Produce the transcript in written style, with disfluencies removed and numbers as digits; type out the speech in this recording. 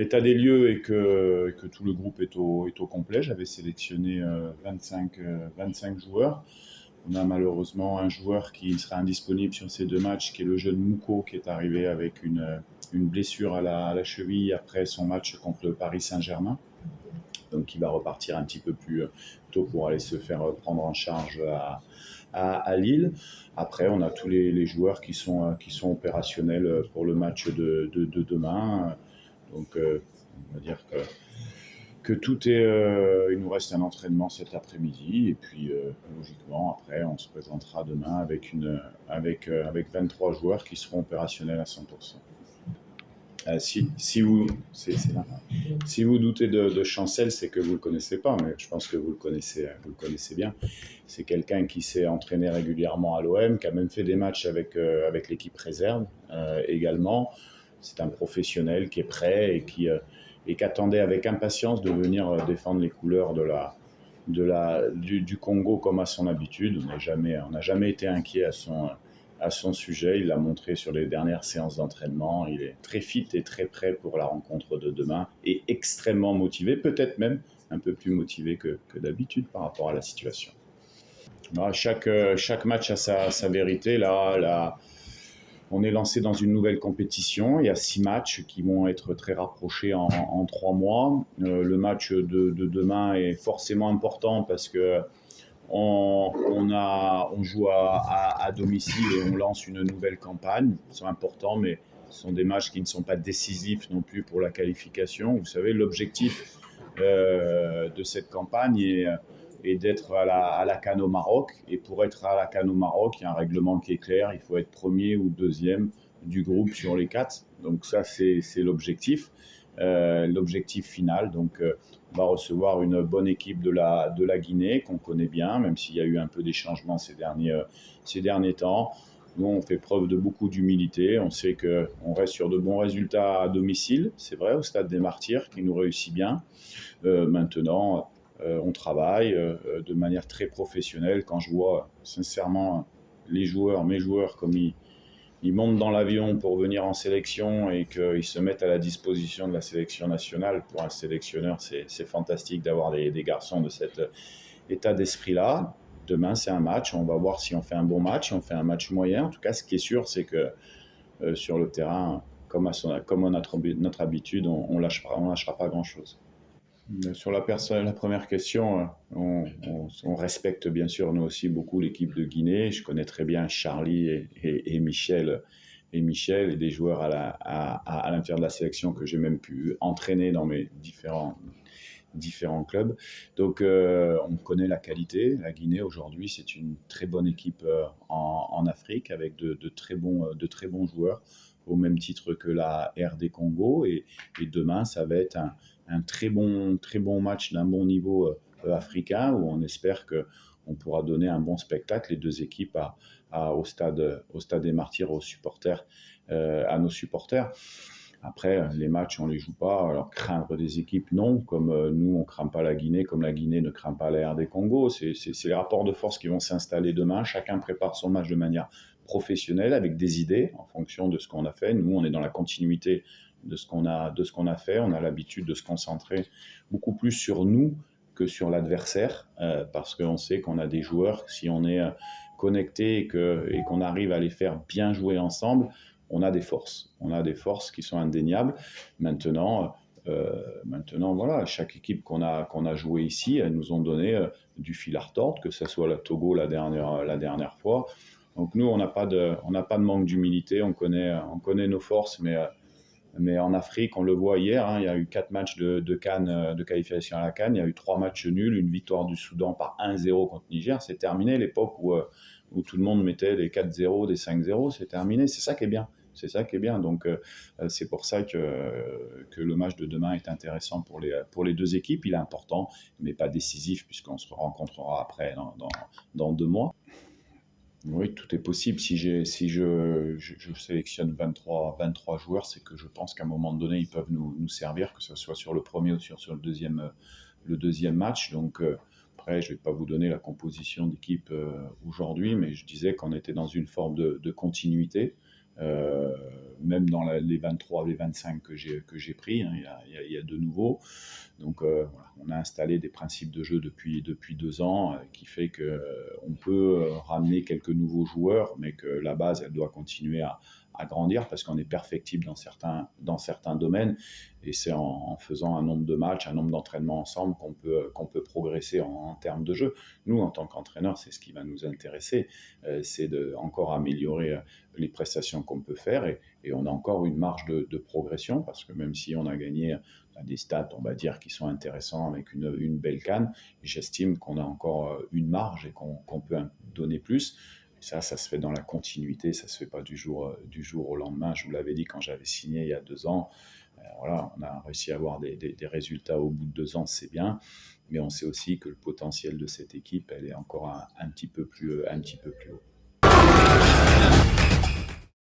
l'état des lieux et que tout le groupe est au complet. J'avais sélectionné 25 joueurs. On a malheureusement un joueur qui sera indisponible sur ces 2 matchs, qui est le jeune Mouko, qui est arrivé avec une blessure à la cheville après son match contre le Paris Saint-Germain. Donc il va repartir un petit peu plus tôt pour aller se faire prendre en charge à Lille. Après, on a tous les joueurs qui sont opérationnels pour le match de demain. Donc, on va dire que tout est... il nous reste un entraînement cet après-midi. Et puis, logiquement, après, on se présentera demain avec 23 joueurs qui seront opérationnels à 100%. Si vous doutez de Chancel, c'est que vous ne le connaissez pas, mais je pense que vous le connaissez bien. C'est quelqu'un qui s'est entraîné régulièrement à l'OM, qui a même fait des matchs avec l'équipe réserve également. C'est un professionnel qui est prêt et qui attendait avec impatience de venir défendre les couleurs du Congo comme à son habitude. On n'a jamais été inquiet à son sujet. Il l'a montré sur les dernières séances d'entraînement. Il est très fit et très prêt pour la rencontre de demain et extrêmement motivé, peut-être même un peu plus motivé que d'habitude par rapport à la situation. Alors, chaque match a sa vérité. Là, on est lancé dans une nouvelle compétition. Il y a 6 matchs qui vont être très rapprochés en 3 mois. Le match de demain est forcément important parce que on joue à domicile et on lance une nouvelle campagne. Ils sont importants, mais ce sont des matchs qui ne sont pas décisifs non plus pour la qualification. Vous savez, l'objectif de cette campagne est d'être à la CAN au Maroc. Et pour être à la CAN au Maroc, il y a un règlement qui est clair. Il faut être premier ou deuxième du groupe sur les 4. Donc ça, c'est l'objectif. L'objectif final. Donc, on va recevoir une bonne équipe de la Guinée qu'on connaît bien, même s'il y a eu un peu des changements ces derniers temps. Nous, on fait preuve de beaucoup d'humilité. On sait qu'on reste sur de bons résultats à domicile. C'est vrai, au Stade des Martyrs, qui nous réussit bien. Maintenant, on travaille de manière très professionnelle. Quand je vois sincèrement mes joueurs, comme ils montent dans l'avion pour venir en sélection et qu'ils se mettent à la disposition de la sélection nationale. Pour un sélectionneur, c'est fantastique d'avoir des garçons de cet état d'esprit-là. Demain, c'est un match. On va voir si on fait un bon match, si on fait un match moyen. En tout cas, ce qui est sûr, c'est que sur le terrain, comme à notre habitude, on lâchera pas grand-chose. Sur la première question, on respecte bien sûr nous aussi beaucoup l'équipe de Guinée. Je connais très bien Charlie et Michel et des joueurs à l'intérieur de la sélection que j'ai même pu entraîner dans mes différents clubs. Donc on connaît la qualité. La Guinée aujourd'hui, c'est une très bonne équipe en Afrique avec de très bons joueurs au même titre que la RD Congo et demain ça va être un très bon match d'un bon niveau africain où on espère qu'on pourra donner un bon spectacle, les deux équipes au stade des Martyrs, à nos supporters. Après, les matchs, on ne les joue pas. Alors, craindre des équipes, non. Comme nous, on ne craint pas la Guinée, comme la Guinée ne craint pas la RD Congo. C'est les rapports de force qui vont s'installer demain. Chacun prépare son match de manière professionnelle, avec des idées, en fonction de ce qu'on a fait. Nous, on est dans la continuité de ce qu'on a fait. On a l'habitude de se concentrer beaucoup plus sur nous que sur l'adversaire, parce qu'on sait qu'on a des joueurs, si on est connecté et qu'on arrive à les faire bien jouer ensemble, on a des forces. On a des forces qui sont indéniables. Maintenant, voilà, chaque équipe qu'on a joué ici, elles nous ont donné du fil à retordre, que ce soit la Togo la dernière fois. Donc nous, on n'a pas de manque d'humilité, on connaît nos forces, mais en Afrique, on le voit hier, il y a eu 4 matchs de CAN, de qualification à la CAN, il y a eu 3 matchs nuls, une victoire du Soudan par 1-0 contre Niger. C'est terminé l'époque où tout le monde mettait des 4-0, des 5-0, c'est terminé. C'est ça qui est bien. C'est ça qui est bien. Donc, c'est pour ça que le match de demain est intéressant pour les deux équipes. Il est important, mais pas décisif, puisqu'on se rencontrera après dans 2 mois. Oui, tout est possible. Si je sélectionne 23 joueurs, c'est que je pense qu'à un moment donné, ils peuvent nous servir, que ce soit sur le premier ou sur le deuxième match. Donc, après, je ne vais pas vous donner la composition d'équipe aujourd'hui, mais je disais qu'on était dans une forme de continuité. même dans les 23, les 25 que j'ai pris, hein, il y a de nouveaux. Donc voilà, on a installé des principes de jeu depuis 2 ans qui fait qu'on peut ramener quelques nouveaux joueurs, mais que la base, elle doit continuer à grandir parce qu'on est perfectible dans certains domaines. Et c'est en faisant un nombre de matchs, un nombre d'entraînements ensemble qu'on peut progresser en termes de jeu. Nous, en tant qu'entraîneurs, c'est ce qui va nous intéresser, c'est de encore améliorer les prestations qu'on peut faire et on a encore une marge de progression parce que même si on a gagné des stats, on va dire, qui sont intéressants avec une belle CAN, j'estime qu'on a encore une marge et qu'on peut donner plus. Et ça se fait dans la continuité, ça se fait pas du jour au lendemain. Je vous l'avais dit quand j'avais signé il y a 2 ans. Voilà, on a réussi à avoir des résultats au bout de 2 ans, c'est bien, mais on sait aussi que le potentiel de cette équipe, elle est encore un petit peu plus haut.